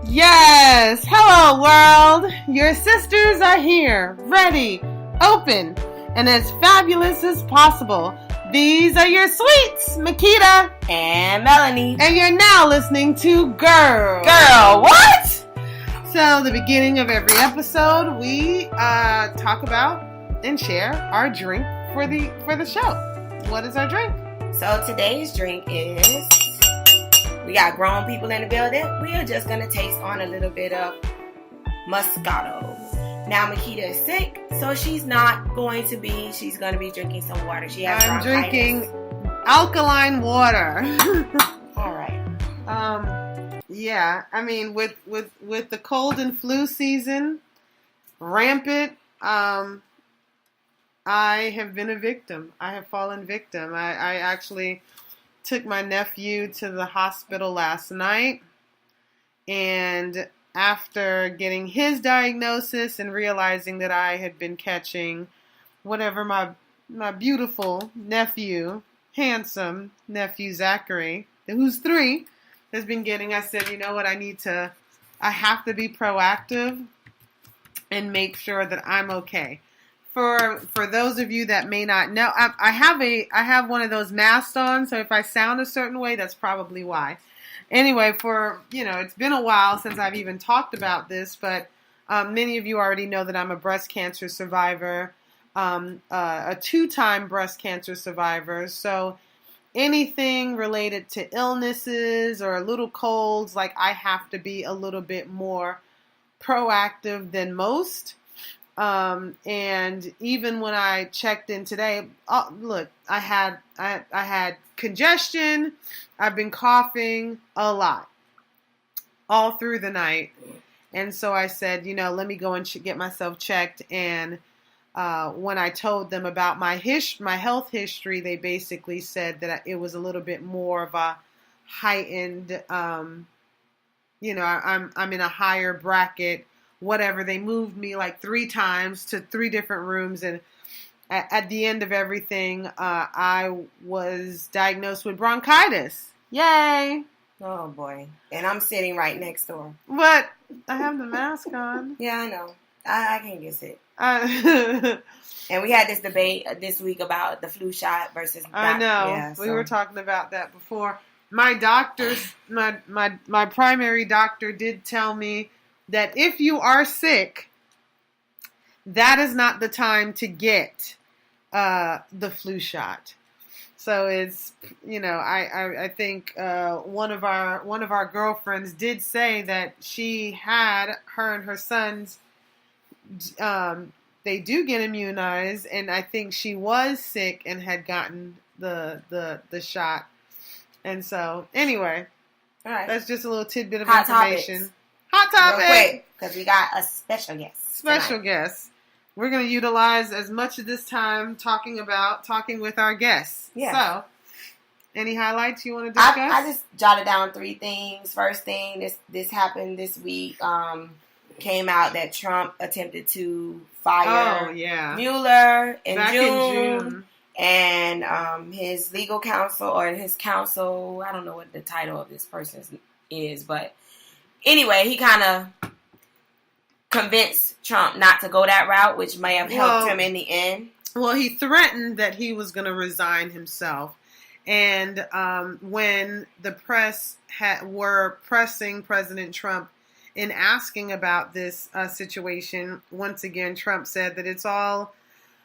Yes! Hello, world! Your sisters are here, ready, open, and as fabulous as possible. These are your sweets, Makeda and Melanie. And you're now listening to Gurl. Girl, what? So, the beginning of every episode, we talk about and share our drink for the show. What is our drink? So, today's drink is... We got grown people in the building. We are just going to taste on a little bit of Moscato. Now, Makeda is sick, so she's going to be drinking some water. She has I'm bronchitis. drinking alkaline water. All right. Yeah, I mean, with the cold and flu season rampant, I have been a victim. I have fallen victim. I actually took my nephew to the hospital last night, and after getting his diagnosis and realizing that I had been catching whatever my beautiful nephew, handsome nephew Zachary, who's 3, has been getting, I said, you know what, I have to be proactive and make sure that I'm okay. For those of you that may not know, I have one of those masks on, so if I sound a certain way, that's probably why. Anyway, it's been a while since I've even talked about this, but many of you already know that I'm a breast cancer survivor, a 2-time breast cancer survivor. So anything related to illnesses or little colds, like I have to be a little bit more proactive than most. And even when I checked in today, look, I had congestion. I've been coughing a lot all through the night. And so I said, let me go and get myself checked. And, when I told them about my health history, they basically said that it was a little bit more of a heightened, I'm in a higher bracket. Whatever, they moved me like 3 times to 3 different rooms, and at the end of everything, I was diagnosed with bronchitis. Yay! Oh boy! And I'm sitting right next door. But I have the mask on. Yeah, I know. I can't get sick. And we had this debate this week about the flu shot versus. I know. Yeah, we were talking about that before. My doctors, my primary doctor did tell me that if you are sick, that is not the time to get the flu shot. So it's, I think one of our girlfriends did say that her and her sons, they do get immunized, and I think she was sick and had gotten the shot. And so, anyway, all right, that's just a little tidbit of information. Topics. Hot topic! Real quick, because we got a special guest. Guest. We're going to utilize as much of this time talking with our guests. Yeah. So, any highlights you want to discuss? I just jotted down 3 things. First thing, this happened this week. Came out that Trump attempted to fire Mueller in June. And his legal counsel or his counsel, I don't know what the title of this person is, but anyway, he kind of convinced Trump not to go that route, which may have helped him in the end. Well, he threatened that he was going to resign himself. And when the press were pressing President Trump in asking about this situation, once again, Trump said that it's all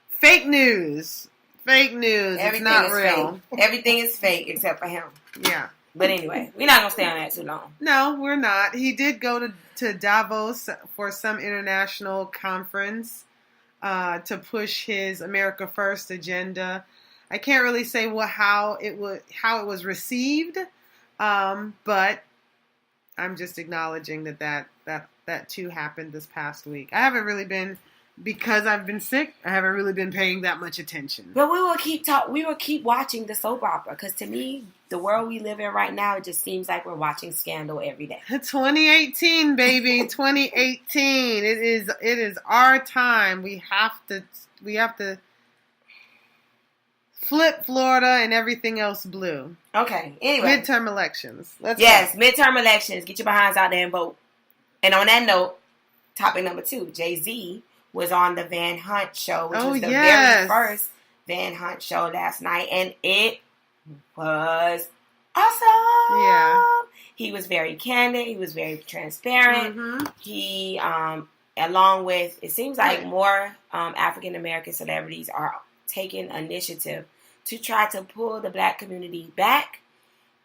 fake news. Fake news. Everything it's not real. Fake. Everything is fake except for him. Yeah. But anyway, we're not going to stay on that too long. No, we're not. He did go to Davos for some international conference to push his America First agenda. I can't really say how it was received, but I'm just acknowledging that too happened this past week. I haven't really been because I've been sick, I haven't really been paying that much attention. But we will keep watching the soap opera, because to me, the world we live in right now, it just seems like we're watching Scandal every day. 2018, baby, 2018. It is our time. We have to flip Florida and everything else blue. Okay. Anyway, midterm elections. Midterm elections. Get your behinds out there and vote. And on that note, topic number 2, JayZ was on the Van Hunt show, which was the very first Van Hunt show last night, and it was awesome. Yeah. He was very candid. He was very transparent. Mm-hmm. He, along with, it seems like more African American celebrities are taking initiative to try to pull the Black community back,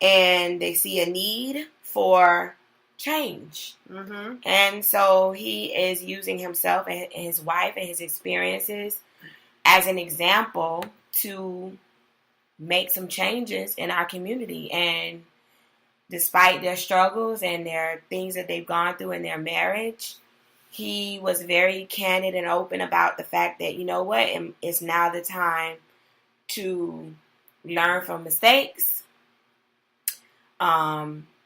and they see a need for change. Mm-hmm. And so he is using himself and his wife and his experiences as an example to make some changes in our community. And despite their struggles and their things that they've gone through in their marriage, he was very candid and open about the fact that, you know what, it's now the time to learn from mistakes,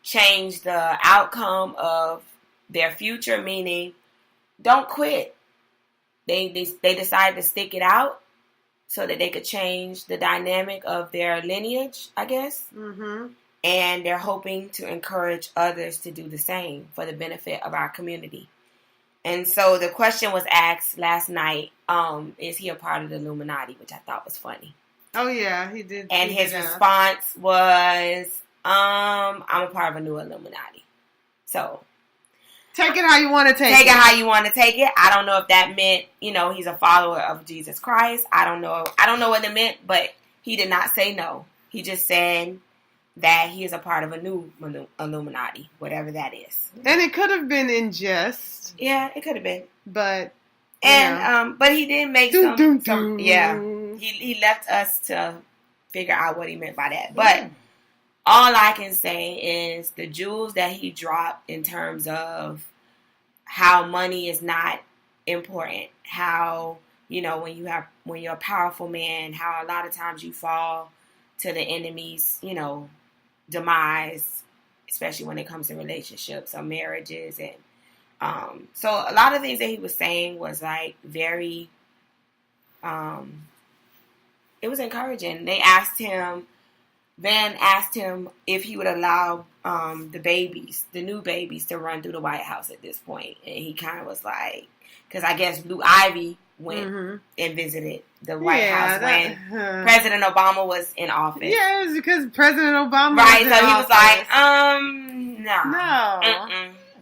change the outcome of their future, meaning don't quit. They decided to stick it out so that they could change the dynamic of their lineage, I guess. Mm-hmm. And they're hoping to encourage others to do the same for the benefit of our community. And so the question was asked last night, is he a part of the Illuminati, which I thought was funny. Oh, yeah, he did. And his response was, I'm a part of a new Illuminati. So take it how you want to take it. Take it how you want to take it. I don't know if that meant, he's a follower of Jesus Christ. I don't know what it meant, but he did not say no. He just said that he is a part of a new Illuminati, whatever that is. And it could have been in jest. Yeah, it could have been. But but he did make some yeah. He left us to figure out what he meant by that. But all I can say is the jewels that he dropped in terms of how money is not important, how, when you're a powerful man, how a lot of times you fall to the enemy's, demise, especially when it comes to relationships or marriages. And so a lot of things that he was saying was like very, it was encouraging. Van asked him if he would allow the new babies to run through the White House at this point. And he kind of was like, because I guess Blue Ivy went and visited the White House when President Obama was in office. Yeah, it was because President Obama was in office. He was like,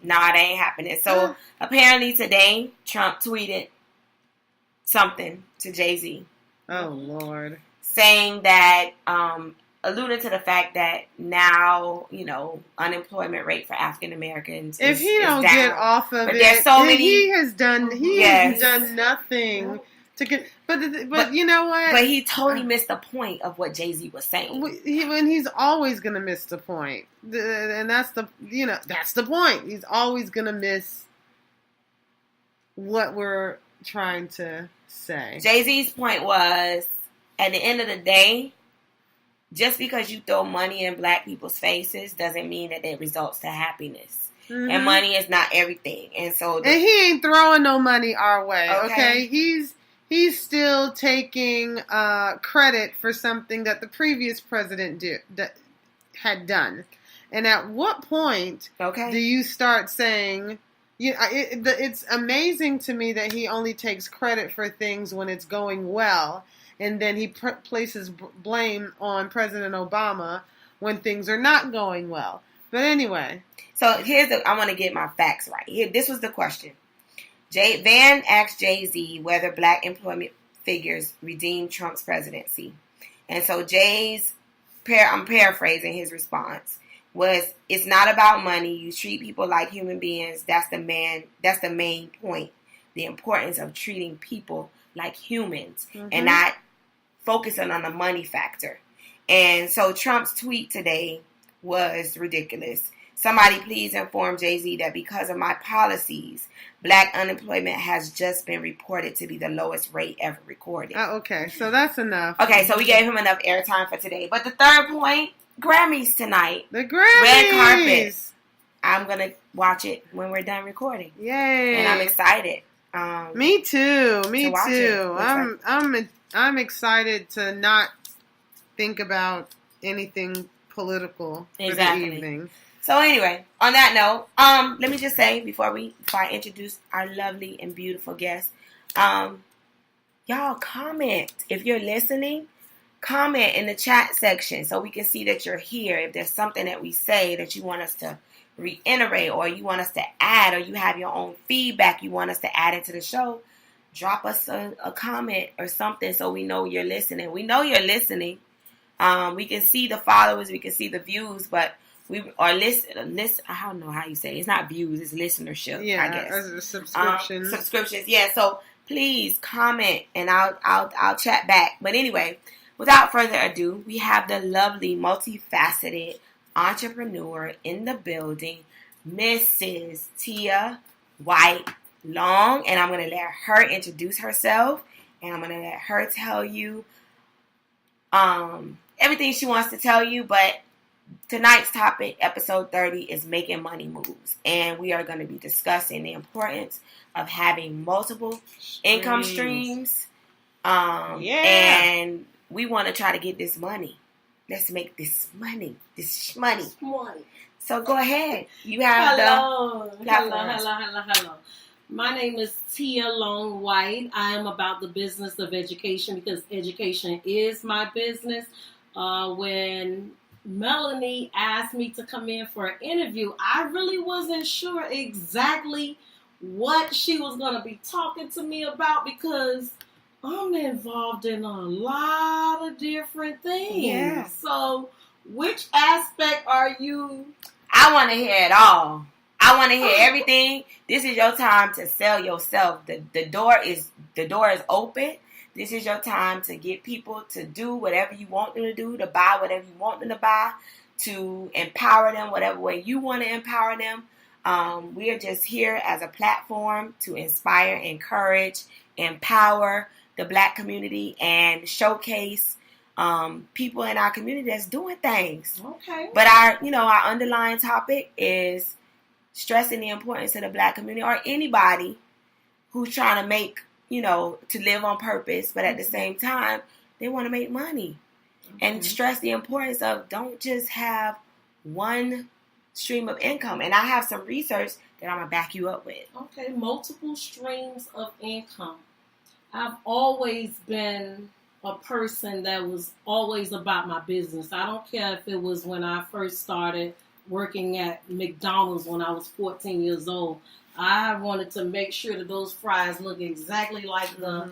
no, it ain't happening. So apparently today, Trump tweeted something to JayZ. Oh, Lord. Saying that, alluding to the fact that now, unemployment rate for African Americans if he don't down. Get off of but it, there's so many. He has done nothing to get. But you know what? But he totally missed the point of what JayZ was saying. He's always gonna miss the point, and that's the point. He's always gonna miss what we're trying to say. JayZ's point was, at the end of the day, just because you throw money in Black people's faces doesn't mean that it results to happiness. Mm-hmm. And money is not everything. And so, and he ain't throwing no money our way. Okay, he's still taking credit for something that the previous president had done. And at what point do you start saying? It's amazing to me that he only takes credit for things when it's going well, and then he places blame on President Obama when things are not going well. But anyway. So I want to get my facts right. This was the question. Van asked JayZ whether Black employment figures redeemed Trump's presidency. And so I'm paraphrasing his response, was, it's not about money. You treat people like human beings. That's the main point. The importance of treating people like humans and not focusing on the money factor. And so Trump's tweet today was ridiculous, Somebody please inform JayZ that because of my policies, Black unemployment has just been reported to be the lowest rate ever recorded. Oh, okay, so that's enough. Okay, so we gave him enough airtime for today. But the third point, Grammys tonight. The Grammys. Red carpet. I'm going to watch it when we're done recording. Yay. And I'm excited. Me too. I'm excited to not think about anything political for the evening. So anyway, on that note, let me just say before I introduce our lovely and beautiful guest, y'all comment. If you're listening, comment in the chat section so we can see that you're here. If there's something that we say that you want us to reiterate or you want us to add or you have your own feedback you want us to add into the show, drop us a comment or something so we know you're listening. We know you're listening. We can see the followers, we can see the views, but we are list. I don't know how you say it. It's not views, it's listenership. Yeah, I guess subscriptions. Subscriptions. Yeah. So please comment and I'll chat back. But anyway, without further ado, we have the lovely, multifaceted entrepreneur in the building, Mrs. Thea White Long, and I'm going to let her introduce herself, and I'm going to let her tell you everything she wants to tell you. But tonight's topic, episode 30, is making money moves, and we are going to be discussing the importance of having multiple income streams. And we want to try to get this money. Let's make this money. This money. So go ahead. You have Hello. My name is Thea Long White. I am about the business of education because education is my business. When Melanie asked me to come in for an interview, I really wasn't sure exactly what she was going to be talking to me about because I'm involved in a lot of different things. Yeah. So, which aspect are you? I want to hear it all. I want to hear everything. This is your time to sell yourself. The door is open. This is your time to get people to do whatever you want them to do, to buy whatever you want them to buy, to empower them whatever way you want to empower them. We are just here as a platform to inspire, encourage, empower the Black community and showcase people in our community that's doing things. Okay. But our underlying topic is stressing the importance of the Black community or anybody who's trying to make, to live on purpose, but at the same time, they want to make money. Okay. And stress the importance of don't just have one stream of income. And I have some research that I'm going to back you up with. Okay, multiple streams of income. I've always been a person that was always about my business. I don't care if it was when I first started working at McDonald's when I was 14 years old. I wanted to make sure that those fries look exactly like the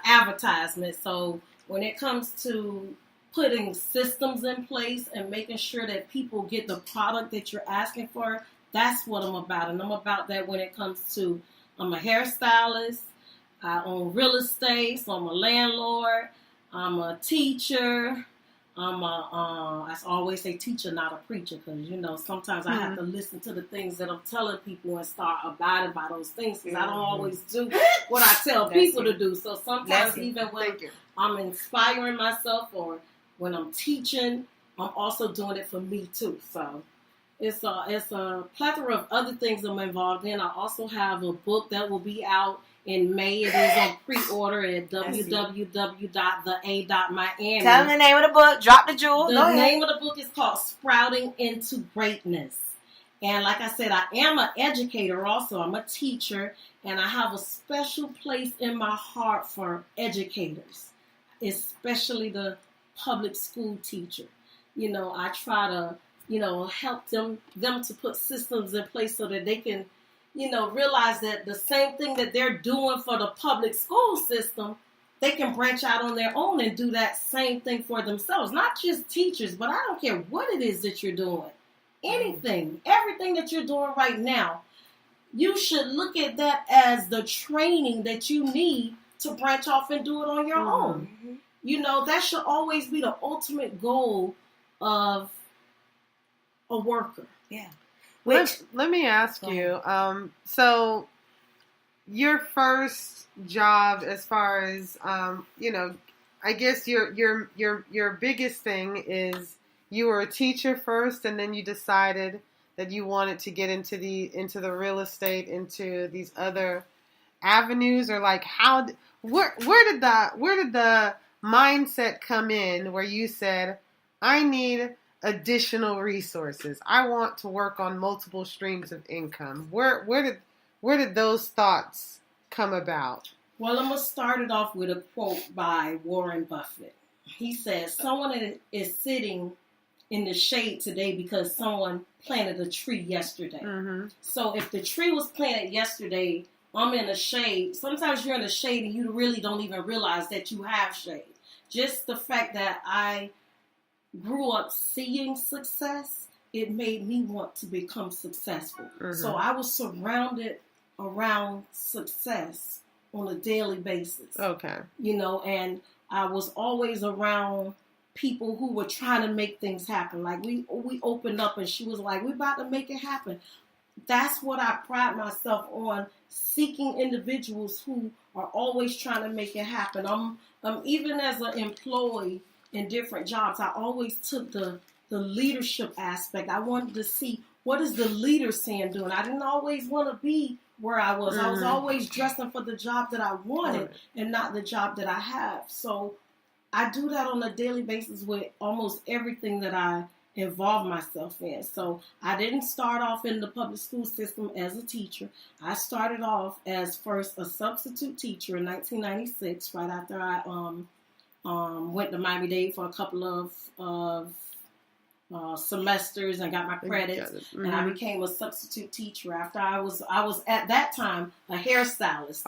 advertisement. So when it comes to putting systems in place and making sure that people get the product that you're asking for, that's what I'm about. And I'm about that when it comes to, I'm a hairstylist, I own real estate, so I'm a landlord, I'm a teacher, I always say teacher, not a preacher, because, sometimes I have to listen to the things that I'm telling people and start abiding by those things, because I don't always do what I tell people to do. So sometimes even when I'm inspiring myself or when I'm teaching, I'm also doing it for me too. So it's a plethora of other things I'm involved in. I also have a book that will be out in May. It is on pre-order at www.thea.miami. Tell them the name of the book. Drop the jewel. The name of the book is called Sprouting into Greatness. And like I said, I am an educator also. I'm a teacher. And I have a special place in my heart for educators, especially the public school teacher. I try to, help them to put systems in place so that they can realize that the same thing that they're doing for the public school system, they can branch out on their own and do that same thing for themselves. Not just teachers, but I don't care what it is that you're doing. Anything, everything that you're doing right now, you should look at that as the training that you need to branch off and do it on your own. That should always be the ultimate goal of a worker. Yeah. Let me ask you. So your first job, as far as I guess your biggest thing is you were a teacher first, and then you decided that you wanted to get into the real estate, into these other avenues, or like where did the mindset come in where you said, I need additional resources, I want to work on multiple streams of income? Where did those thoughts come about? Well, I'm going to start it off with a quote by Warren Buffett. He says, someone is sitting in the shade today because someone planted a tree yesterday. Mm-hmm. So if the tree was planted yesterday, I'm in the shade. Sometimes you're in the shade and you really don't even realize that you have shade. Just the fact that I grew up seeing success, it made me want to become successful. Mm-hmm. So I was surrounded around success on a daily basis. Okay. And I was always around people who were trying to make things happen. Like we opened up and she was like, we're about to make it happen. That's what I pride myself on, seeking individuals who are always trying to make it happen. I'm even as an employee in different jobs, I always took the leadership aspect. I wanted to see, what is the leader saying doing? I didn't always want to be where I was. Mm-hmm. I was always dressing for the job that I wanted and not the job that I have. So I do that on a daily basis with almost everything that I involve myself in. So I didn't start off in the public school system as a teacher. I started off as first a substitute teacher in 1996, right after I went to Miami-Dade for a couple of semesters and got my credits. Mm-hmm. And I became a substitute teacher after I was at that time a hairstylist.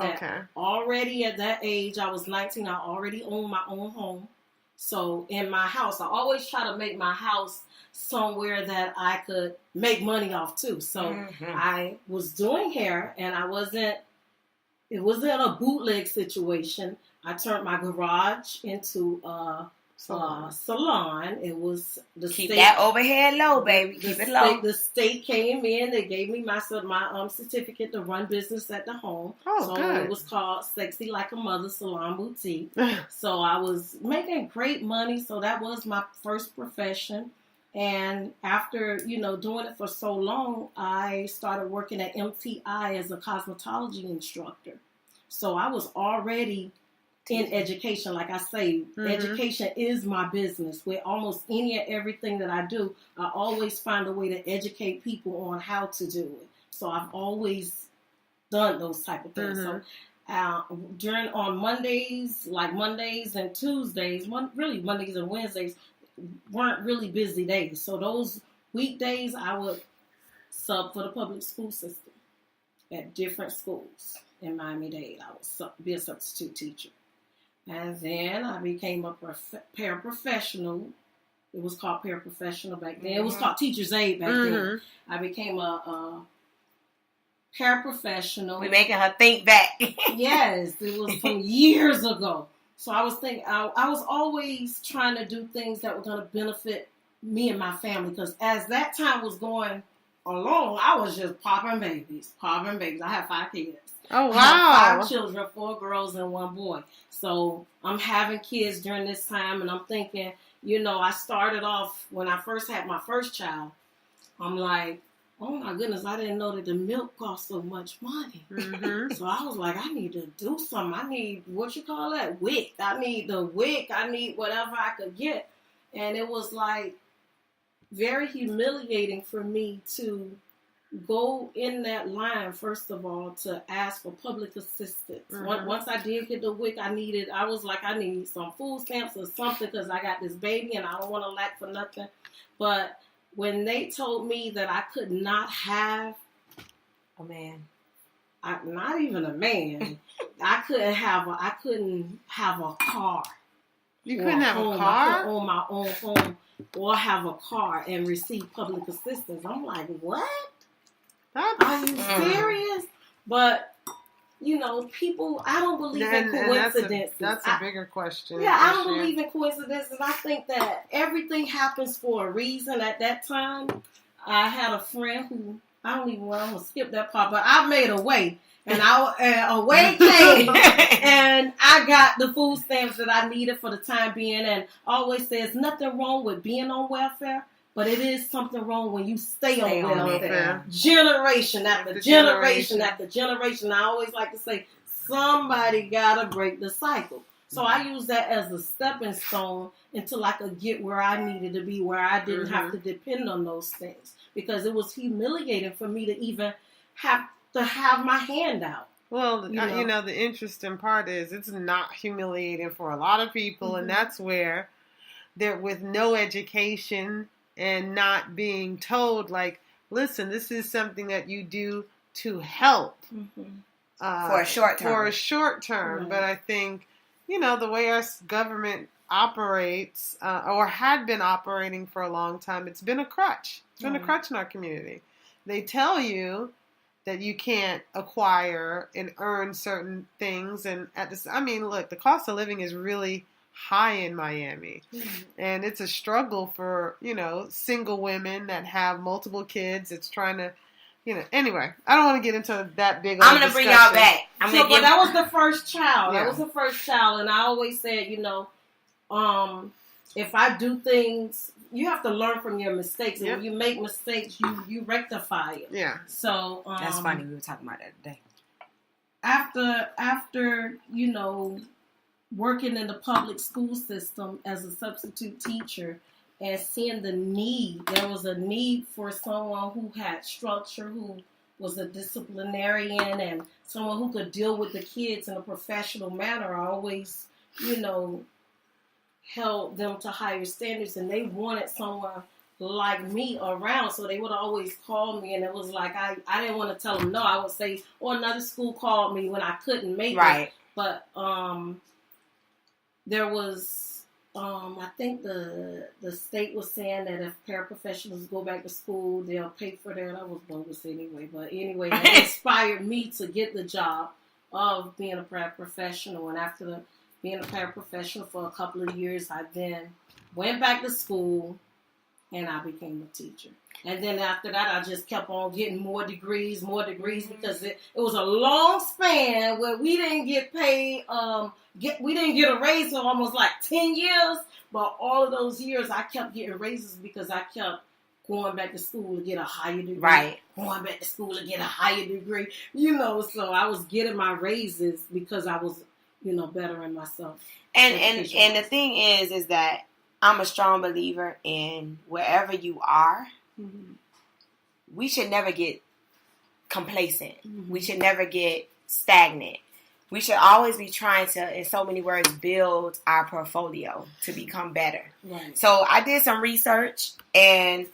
Already at that age, I was 19, I already owned my own home. So in my house, I always try to make my house somewhere that I could make money off too. So I was doing hair, and it wasn't a bootleg situation. I turned my garage into a salon. It was the keep state, that overhead low, baby. Keep it low. The state came in. They gave me my certificate to run business at the home. So good. It was called Sexy Like a Mother Salon Boutique. So I was making great money. So that was my first profession. And after, doing it for so long, I started working at MTI as a cosmetology instructor. So I was already in education. Like I say, education is my business. With almost any and everything that I do, I always find a way to educate people on how to do it. So I've always done those type of things. So on Mondays, like Mondays and Tuesdays, really Mondays and Wednesdays weren't really busy days. So those weekdays I would sub for the public school system at different schools in Miami-Dade. I would be a substitute teacher. And then I became a paraprofessional. It was called paraprofessional back then. It was called teacher's aide back then. I became a paraprofessional. We're making her think back. Yes, it was from years ago. So I was thinking, I was always trying to do things that were going to benefit me and my family. Because as that time was going along, I was just popping babies. I have 5 kids. Oh, wow. I have 5 children, 4 girls and 1 boy. So I'm having kids during this time, and I'm thinking, I started off, when I first had my first child, I'm like, oh my goodness, I didn't know that the milk cost so much money. Mm-hmm. So I was like, I need to do something. I need, WIC. I need the WIC. I need whatever I could get. And it was like very humiliating for me to go in that line, first of all, to ask for public assistance. Mm-hmm. Once I did get the WIC, I need some food stamps or something because I got this baby and I don't want to lack for nothing. But when they told me that I could not have a man, not even a man, I couldn't have a car. You couldn't have a car? I could own my own home or have a car and receive public assistance. I'm like, what? Are you serious? But, people, I don't believe in coincidences. That's a bigger question. Yeah, I don't believe in coincidences. I think that everything happens for a reason. At that time, I had a friend who I'm going to skip that part, but I made a way. And a way came, and I got the food stamps that I needed for the time being. And I always say there's nothing wrong with being on welfare, but it is something wrong when you stay on welfare. Generation after generation after generation. I always like to say, somebody got to break the cycle. So I use that as a stepping stone until I could get where I needed to be, where I didn't have to depend on those things. Because it was humiliating for me to even have to have my hand out. Well, the interesting part is it's not humiliating for a lot of people, and that's where they're with no education and not being told, like, listen, this is something that you do to help for a short term. Right. But I think, the way our government operates or had been operating for a long time, it's been a crutch. It's been a crutch in our community. They tell you that you can't acquire and earn certain things. And look, the cost of living is really high in Miami. And it's a struggle for, single women that have multiple kids. It's trying to, anyway, I don't want to get into that big. I'm going to bring y'all back. But that was the first child. Yeah. That was the first child. And I always said, if I do things, you have to learn from your mistakes. And when you make mistakes, you rectify it. Yeah. So that's funny. We were talking about that today. After working in the public school system as a substitute teacher and seeing the need, there was a need for someone who had structure, who was a disciplinarian, and someone who could deal with the kids in a professional manner. I always, held them to higher standards, and they wanted someone like me around, so they would always call me, and it was like I didn't want to tell them no. I would say, another school called me when I couldn't make it. But there was I think the state was saying that if paraprofessionals go back to school, they'll pay for that. I was bogus anyway, but anyway, that inspired me to get the job of being a paraprofessional. And after being a paraprofessional for a couple of years, I then went back to school and I became a teacher. And then after that, I just kept on getting more degrees because it was a long span where we didn't get paid. We didn't get a raise for almost like 10 years. But all of those years, I kept getting raises because I kept going back to school to get a higher degree. Right. Going back to school to get a higher degree. So I was getting my raises because I was, bettering myself. And the thing is that I'm a strong believer in wherever you are, we should never get complacent. We should never get stagnant. We should always be trying to, in so many words, build our portfolio to become better. Right. So I did some research, and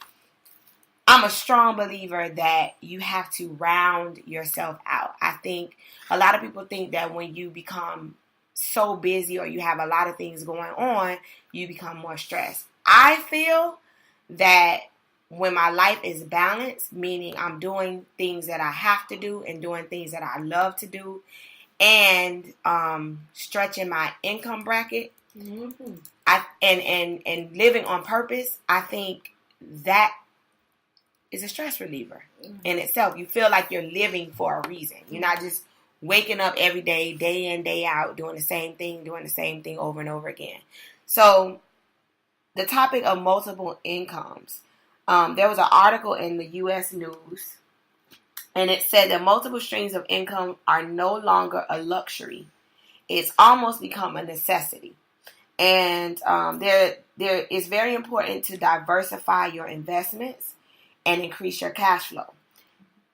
I'm a strong believer that you have to round yourself out. I think a lot of people think that when you become so busy or you have a lot of things going on, you become more stressed. I feel that when my life is balanced, meaning I'm doing things that I have to do and doing things that I love to do, and stretching my income bracket, and living on purpose, I think that is a stress reliever in itself. You feel like you're living for a reason. You're not just waking up every day, day in, day out, doing the same thing over and over again. So the topic of multiple incomes, there was an article in the U.S. News, and it said that multiple streams of income are no longer a luxury. It's almost become a necessity. And there it's very important to diversify your investments and increase your cash flow.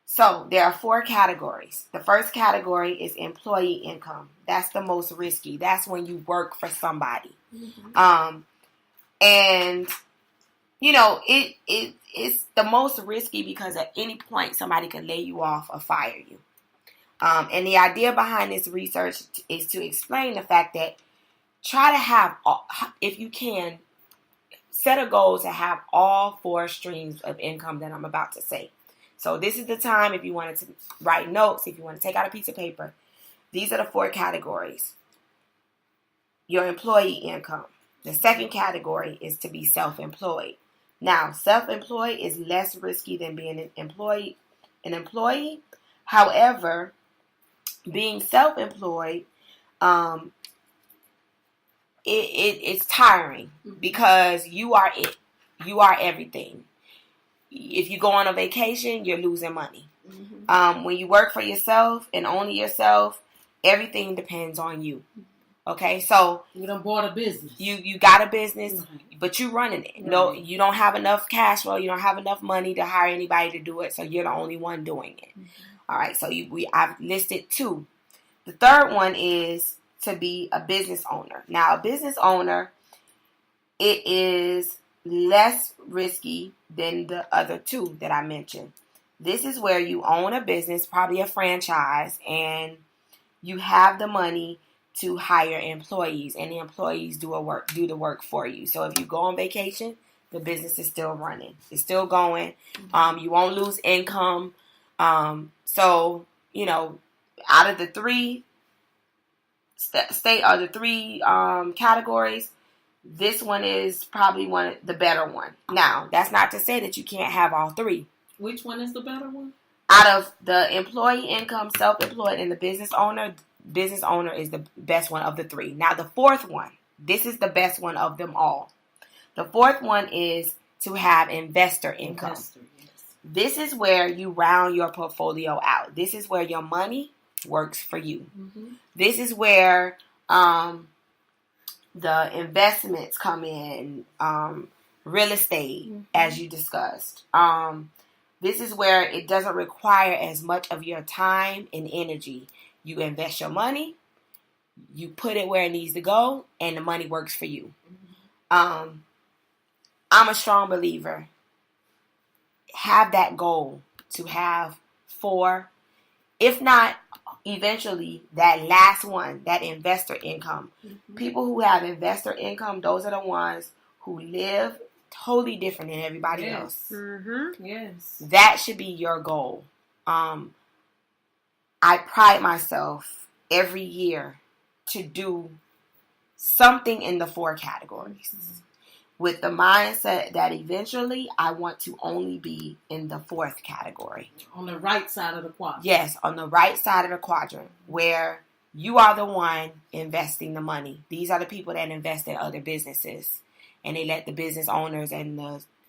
So there are 4 categories. The first category is employee income. That's the most risky. That's when you work for somebody. And it's the most risky because at any point somebody could lay you off or fire you. And the idea behind this research is to explain the fact that try to have, if you can, set a goal to have all 4 streams of income that I'm about to say. So this is the time if you wanted to write notes, if you want to take out a piece of paper. These are the 4 categories. Your employee income. The second category is to be self-employed. Now, self-employed is less risky than being an employee an employee. However, being self-employed, it's tiring because you are it. You are everything. If you go on a vacation, you're losing money. Mm-hmm. When you work for yourself and only yourself, everything depends on you. Okay, so you done bought a business. You got a business, but you running it. Right. No, you don't have enough cash flow. You don't have enough money to hire anybody to do it. So you're the only one doing it. Mm-hmm. All right. So I've listed 2. The third one is to be a business owner. Now, a business owner, it is less risky than the other 2 that I mentioned. This is where you own a business, probably a franchise, and you have the money to hire employees, and the employees do the work for you. So if you go on vacation, the business is still running. It's still going. You won't lose income. So, out of the 3 categories, this one is probably the better one. Now, that's not to say that you can't have all 3. Which one is the better one? Out of the employee income, self-employed, and the business owner is the best one of the 3. Now, the 4th one, this is the best one of them all. The 4th one is to have investor income. This is where you round your portfolio out. This is where your money works for you. Mm-hmm. This is where the investments come in, real estate, as you discussed. This is where it doesn't require as much of your time and energy. You invest your money, you put it where it needs to go, and the money works for you. I'm a strong believer. Have that goal to have 4, if not eventually that last one, that investor income. Mm-hmm. People who have investor income, those are the ones who live totally different than everybody else. Mm-hmm. Yes. That should be your goal. I pride myself every year to do something in the 4 categories with the mindset that eventually I want to only be in the 4th category. On the right side of the quadrant. Yes, on the right side of the quadrant where you are the one investing the money. These are the people that invest in other businesses and they let the business owners and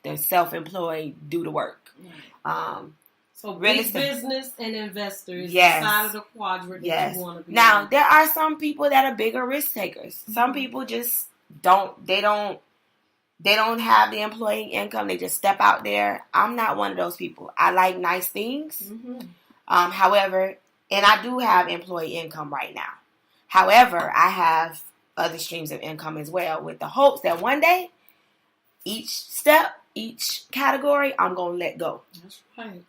the self-employed do the work. So big business and investors, the side of the quadrant that you want to be. Now, there are some people that are bigger risk takers. Mm-hmm. Some people just don't have the employee income. They just step out there. I'm not one of those people. I like nice things. Mm-hmm. However, and I do have employee income right now. However, I have other streams of income as well with the hopes that one day, each category, I'm going to let go. That's right.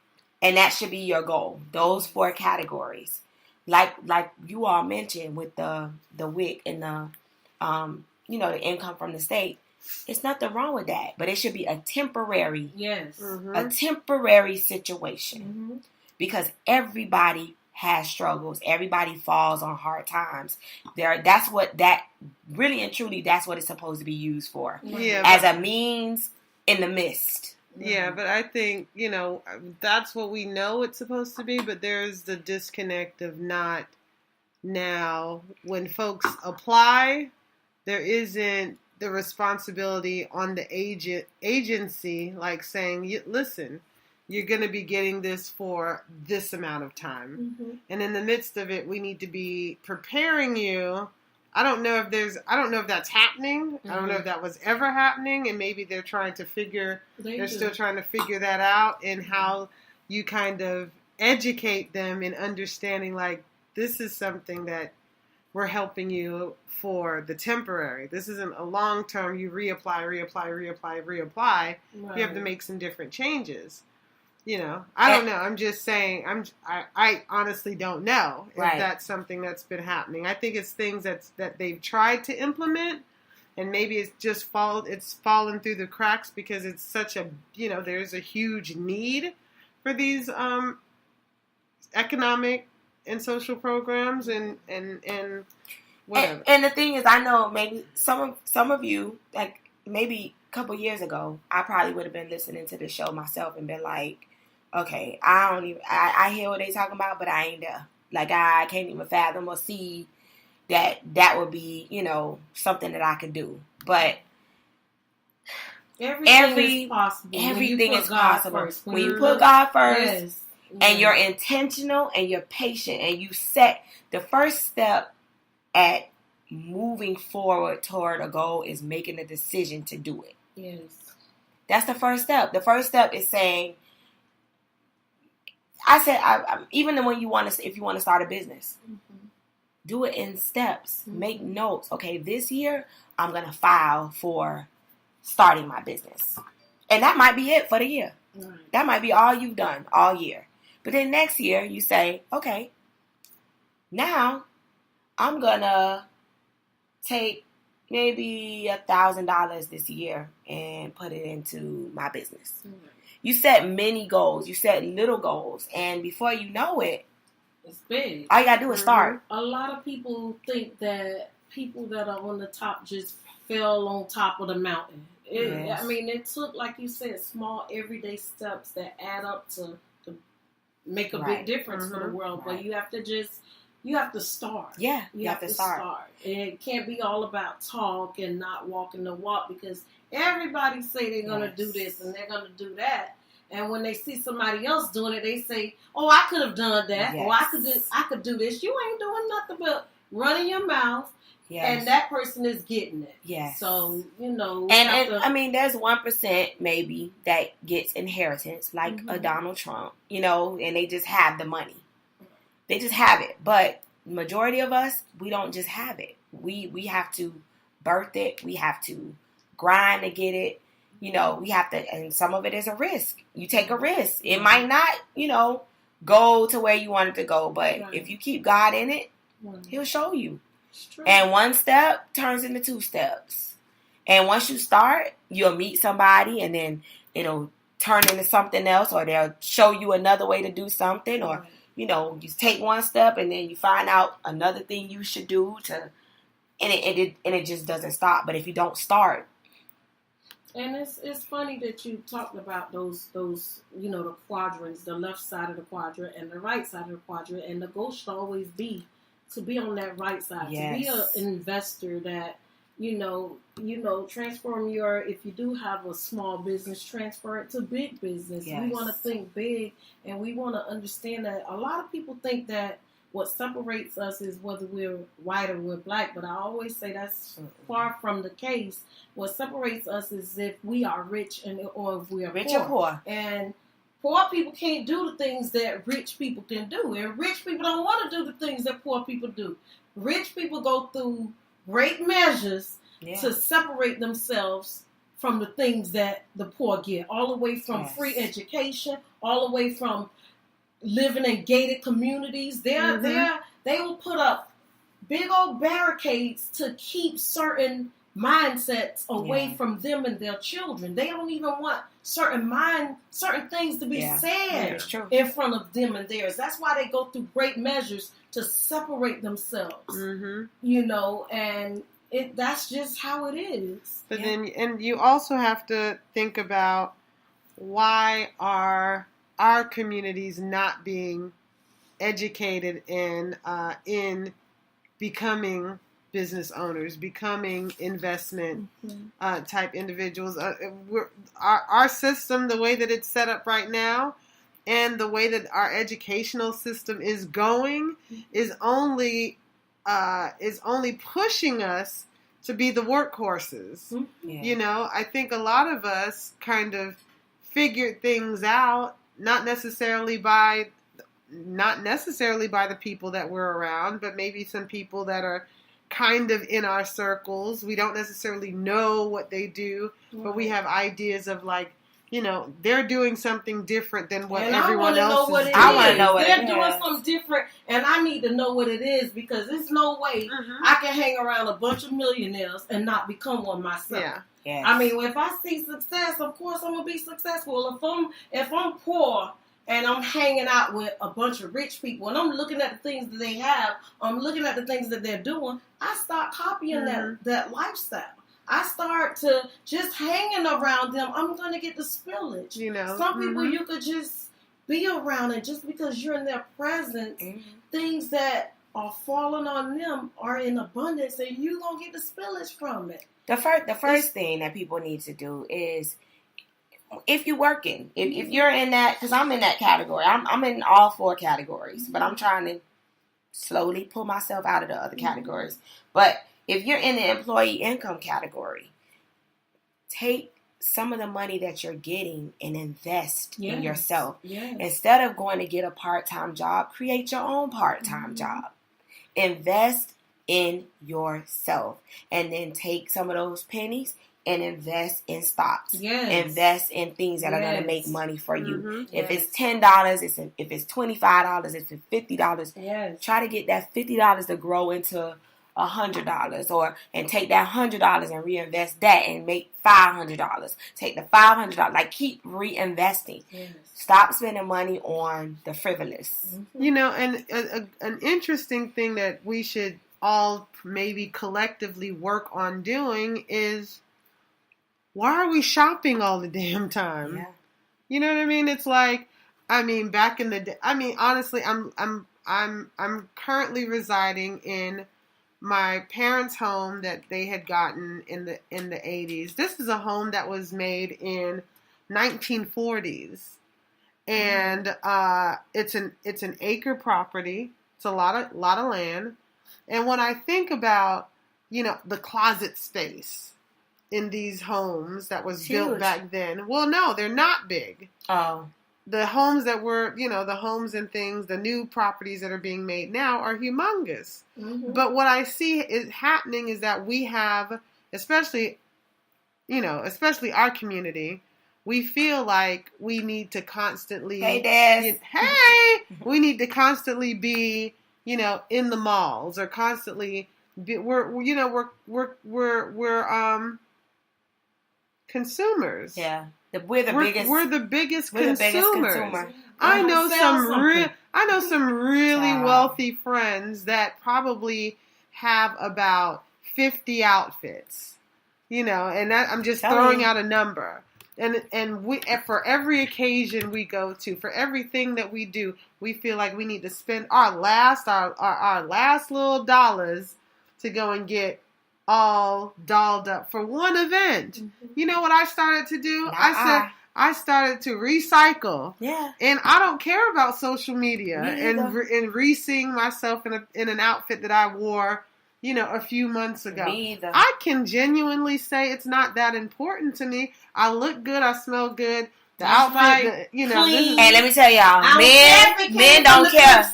And that should be your goal. Those 4 categories. Like you all mentioned with the WIC and the income from the state. It's nothing wrong with that. But it should be a temporary a temporary situation. Mm-hmm. Because everybody has struggles. Everybody falls on hard times. That's what it's supposed to be used for. Yeah, as a means in the midst. Yeah, but I think, that's what we know it's supposed to be, but there's the disconnect of not now. When folks apply, there isn't the responsibility on the agency, like saying, listen, you're going to be getting this for this amount of time. Mm-hmm. And in the midst of it, we need to be preparing you. I don't know if that's happening. Mm-hmm. I don't know if that was ever happening, and maybe they're trying to still trying to figure that out, and how you kind of educate them in understanding, like, this is something that we're helping you for the temporary. This isn't a long term. You reapply. Right. You have to make some different changes. I don't know. I'm just saying. I honestly don't know if that's something that's been happening. I think it's things that they've tried to implement, and maybe it's just fallen through the cracks because it's such a there's a huge need for these economic and social programs and whatever. And the thing is, I know maybe some of you, like maybe a couple years ago, I probably would have been listening to the show myself and been like, okay, I hear what they talking about, but I ain't there. Like, I can't even fathom or see that would be, something that I could do. But everything is possible. Everything is possible. When you put God first, and you're intentional and you're patient and you set the first step at moving forward toward a goal is making a decision to do it. Yes. That's the first step. The first step is saying, even when if you want to start a business, do it in steps. Make notes. Okay, this year I'm going to file for starting my business. And that might be it for the year. Right. That might be all you've done all year. But then next year you say, okay, now I'm going to take maybe $1,000 this year and put it into my business. Mm-hmm. You set many goals. You set little goals. And before you know it, it's big. All you got to do is start. A lot of people think that people that are on the top just fell on top of the mountain. I mean, it took, like you said, small everyday steps that add up to make a big difference for the world. Right. But you have to start. Yeah, you have to start. And it can't be all about talk and not walking the walk, because everybody say they're going to do this and they're going to do that. And when they see somebody else doing it, they say, "Oh, I could have done that. Yes. Or I could do this." You ain't doing nothing but running your mouth. Yes. And that person is getting it. Yes. So, I mean, there's 1% maybe that gets inheritance, like a Donald Trump, and they just have the money. They just have it. But majority of us, we don't just have it. We have to birth it. We have to grind to get it. We have to, and some of it is a risk. You take a risk. It might not, go to where you want it to go. But if you keep God in it, He'll show you. And one step turns into 2 steps. And once you start, you'll meet somebody and then it'll turn into something else, or they'll show you another way to do something, or, you take one step and then you find out another thing you should do and it just doesn't stop. But if you don't start. And it's funny that you talked about those the quadrants, the left side of the quadrant and the right side of the quadrant, and the goal should always be to be on that right side, to be an investor that, transform if you do have a small business, transfer it to big business. Yes. We want to think big, and we want to understand that a lot of people think that what separates us is whether we're white or we're black, but I always say that's far from the case. What separates us is if we are rich or if we are rich poor. Or poor. And poor people can't do the things that rich people can do. And rich people don't want to do the things that poor people do. Rich people go through great measures to separate themselves from the things that the poor get. All the way from free education, all the way from living in gated communities. They will put up big old barricades to keep certain mindsets away from them and their children. They don't even want certain things to be said in front of them and theirs. That's why they go through great measures to separate themselves. And that's just how it is. But then, and you also have to think about, why are our communities not being educated in becoming business owners, becoming investment type individuals? Our system, the way that it's set up right now, and the way that our educational system is going, is only pushing us to be the workhorses. I think a lot of us kind of figured things out, not necessarily by the people that we're around, but maybe some people that are kind of in our circles. We don't necessarily know what they do, but we have ideas of they're doing something different than what everyone else is doing. I want to know what they're doing something different, and I need to know what it is, because there's no way I can hang around a bunch of millionaires and not become one myself. Yeah. Yes. I mean, if I see success, of course I'm gonna be successful. If I'm poor and I'm hanging out with a bunch of rich people and I'm looking at the things that they have, I'm looking at the things that they're doing, I start copying that lifestyle. I start to just hanging around them. I'm gonna get the spillage. Some people you could just be around, and just because you're in their presence, things that are falling on them are in abundance, and you're going to get the spillage from it. The first thing that people need to do is, if you're working, if you're in that, because I'm in that category, I'm in all 4 categories, but I'm trying to slowly pull myself out of the other categories. But if you're in the employee income category, take some of the money that you're getting and invest in yourself. Yes. Instead of going to get a part-time job, create your own part-time job. Invest in yourself, and then take some of those pennies and invest in stocks. Yes. Invest in things that are going to make money for you. If it's $10, if it's $25, if it's $50, try to get that $50 to grow into $100, and take that $100 and reinvest that and make $500. Take the $500, like keep reinvesting. Yes. Stop spending money on the frivolous. And an interesting thing that we should all maybe collectively work on doing is, why are we shopping all the damn time? Yeah. You know what I mean? It's like, back in the day, honestly, I'm currently residing in my parents' home that they had gotten in the 80s. This is a home that was made in 1940s. And it's an acre property. It's a lot of land. And when I think about, the closet space in these homes that was built back then. Well, no, they're not big. Oh. The homes that were, the homes and things, the new properties that are being made now are humongous. Mm-hmm. But what I see is happening is that we have, especially our community, we feel like we need to constantly... Hey, Des. We need to constantly be, in the malls, or constantly... We're consumers. Yeah, we're the biggest consumers. I know some really wealthy friends that probably have about 50 outfits. And that, I'm just throwing out a number. And we, for every occasion we go to, for everything that we do, we feel like we need to spend our last little dollars to go and get all dolled up for one event. Mm-hmm. You know what I started to do? I started to recycle. Yeah. And I don't care about social media and re-seeing myself in an outfit that I wore, a few months ago. Me either. I can genuinely say it's not that important to me. I look good. I smell good. The outfit, clean. And let me tell y'all, men don't care.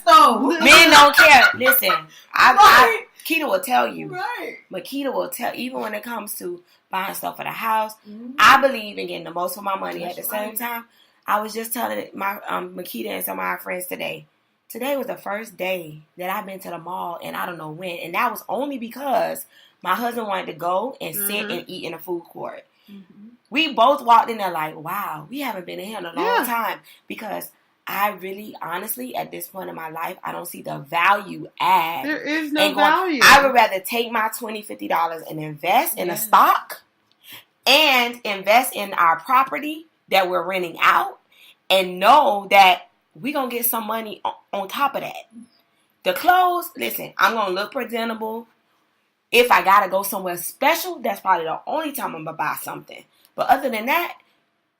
Men don't care. Listen, Makeda will tell you. Right. Makeda will tell, even when it comes to buying stuff for the house, I believe in getting the most for my money. At the same time, I was just telling my Makeda and some of our friends today. Today was the first day that I've been to the mall, and I don't know when. And that was only because my husband wanted to go and sit and eat in a food court. Mm-hmm. We both walked in there like, wow, we haven't been in here in a long time. Because I really, honestly, at this point in my life, I don't see the value add. There is no value. I would rather take my $20, $50 and invest in a stock and invest in our property that we're renting out and know that we're going to get some money on top of that. The clothes, listen, I'm going to look presentable. If I got to go somewhere special, that's probably the only time I'm going to buy something. But other than that,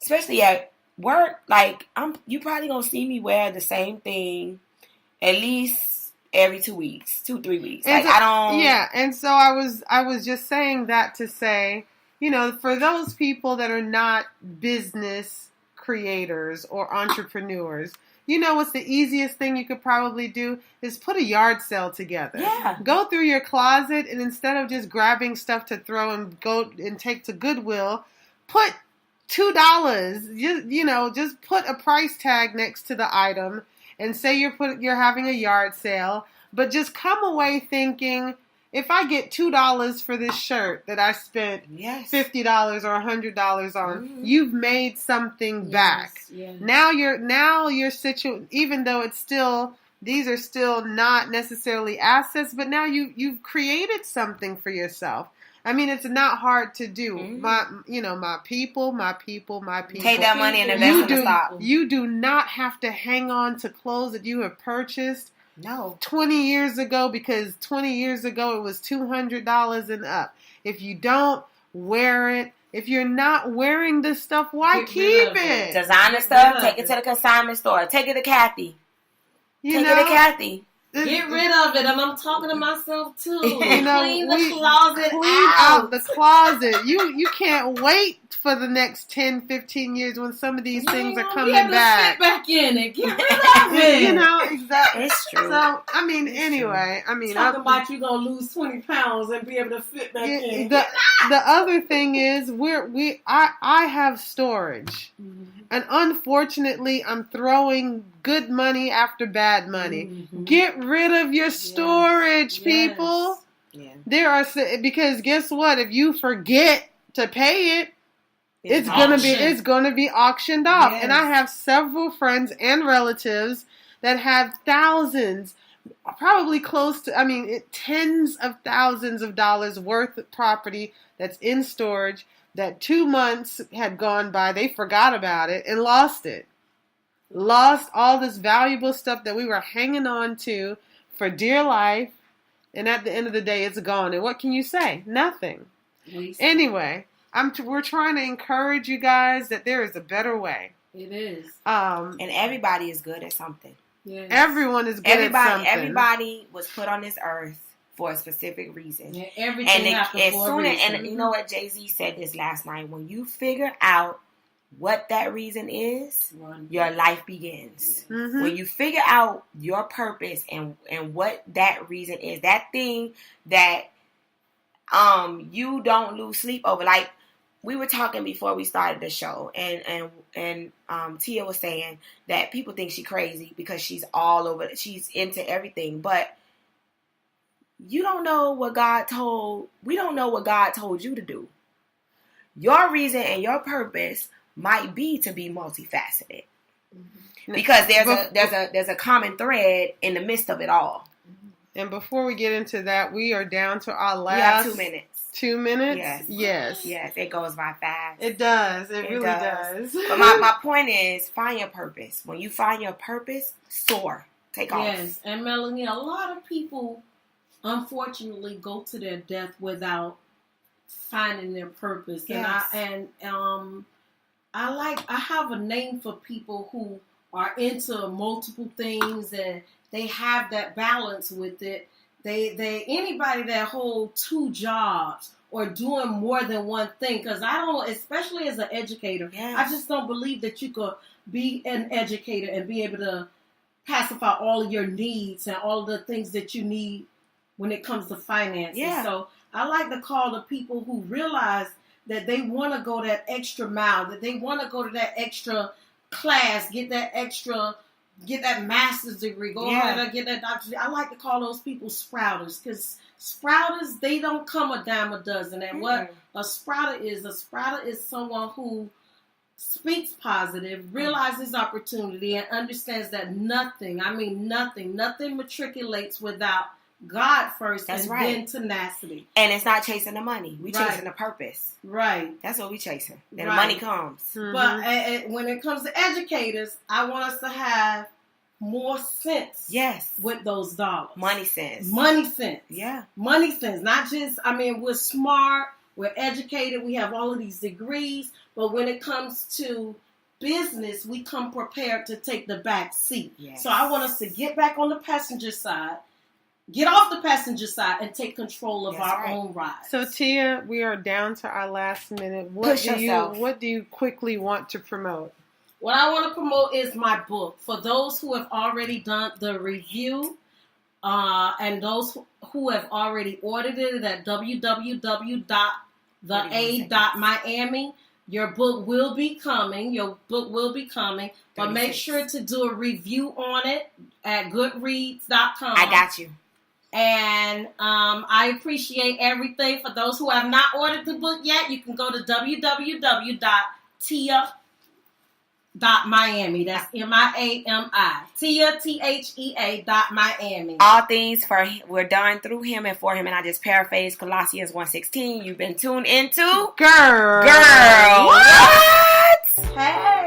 especially at work, like you probably gonna see me wear the same thing at least every 2 weeks, 3 weeks. And like I don't. Yeah, and so I was just saying that to say, for those people that are not business creators or entrepreneurs, what's the easiest thing you could probably do is put a yard sale together. Yeah. Go through your closet, and instead of just grabbing stuff to throw and go and take to Goodwill, put $2, just put a price tag next to the item and say you're having a yard sale, but just come away thinking, if I get $2 for this shirt that I spent $50 or $100 on, you've made something back. Yes. Now you're even though these are still not necessarily assets, but now you've created something for yourself. I mean, it's not hard to do. Mm-hmm. My people. Take that money and invest in the stock. You do not have to hang on to clothes that you have purchased 20 years ago, because 20 years ago it was $200 and up. If you don't wear it, if you're not wearing this stuff, why keep it? Designer stuff, take it to the consignment store. Take it to Kathy. Take it to Kathy. Get rid of it, and I'm talking to myself too. Clean the closet out the closet. You can't wait for the next 10, 15 years when some of these things are coming back. Fit back in it. Get rid of it. Exactly. It's true. So anyway, talking about you gonna lose 20 pounds and be able to fit back in. The other thing is I have storage. Mm-hmm. And unfortunately, I'm throwing good money after bad money. Mm-hmm. Get rid of your storage, people. Yeah. Because guess what? If you forget to pay it, it's gonna be auctioned off. Yes. And I have several friends and relatives that have thousands, probably close to, tens of thousands of dollars worth of property that's in storage. That 2 months had gone by, they forgot about it and lost it. Lost all this valuable stuff that we were hanging on to for dear life. And at the end of the day, it's gone. And what can you say? Nothing. Anyway, we're trying to encourage you guys that there is a better way. It is. And everybody is good at something. Yes. Everyone is good at something. Everybody was put on this earth for a specific reason. Yeah, everything happens for a reason. And you know what, JayZ said this last night. When you figure out what that reason is, your life begins. Mm-hmm. When you figure out your purpose and what that reason is, that thing that you don't lose sleep over. Like we were talking before we started the show, and Tia was saying that people think she's crazy because she's all over. She's into everything, but we don't know what God told you to do. Your reason and your purpose might be to be multifaceted. Mm-hmm. Because there's a common thread in the midst of it all. And before we get into that, we are down to our last... We have 2 minutes. 2 minutes? Yes. Yes, it goes by fast. It does. It really does. But my point is, find your purpose. When you find your purpose, soar. Take off. Yes, and Melanie, a lot of people unfortunately go to their death without finding their purpose. Yes. I have a name for people who are into multiple things and they have that balance with it. They anybody that hold 2 jobs or doing more than one thing, because I don't, especially as an educator, I just don't believe that you could be an educator and be able to pacify all of your needs and all of the things that you need when it comes to finances. Yeah. So I like to call the people who realize that they want to go that extra mile, that they want to go to that extra class, get that master's degree, go ahead and get that doctorate. I like to call those people sprouters, because sprouters, they don't come a dime a dozen. And what a sprouter is someone who speaks positive, realizes opportunity, and understands that nothing matriculates without God first. That's and then tenacity. And it's not chasing the money. We chasing the purpose. Right. That's what we chasing. Then the money comes. Mm-hmm. But when it comes to educators, I want us to have more sense. Yes. With those dollars. Money sense. Yeah. Money sense. Not just, we're smart, we're educated, we have all of these degrees, but when it comes to business, we come prepared to take the back seat. Yes. So I want us to get back on the passenger side, get off the passenger side, and take control of our own ride. So Tia, we are down to our last minute. What do you quickly want to promote? What I want to promote is my book. For those who have already done the review, and those who have already ordered it at www.thea.miami, your book will be coming. But make sure to do a review on it at goodreads.com. I got you. And I appreciate everything. For those who have not ordered the book yet, you can go to www.tea.com Miami. That's MIAMI. Tia THEA.Miami. All things we're done through him and for him. And I just paraphrase Colossians 1:16. You've been tuned into Gurl. What? Hey.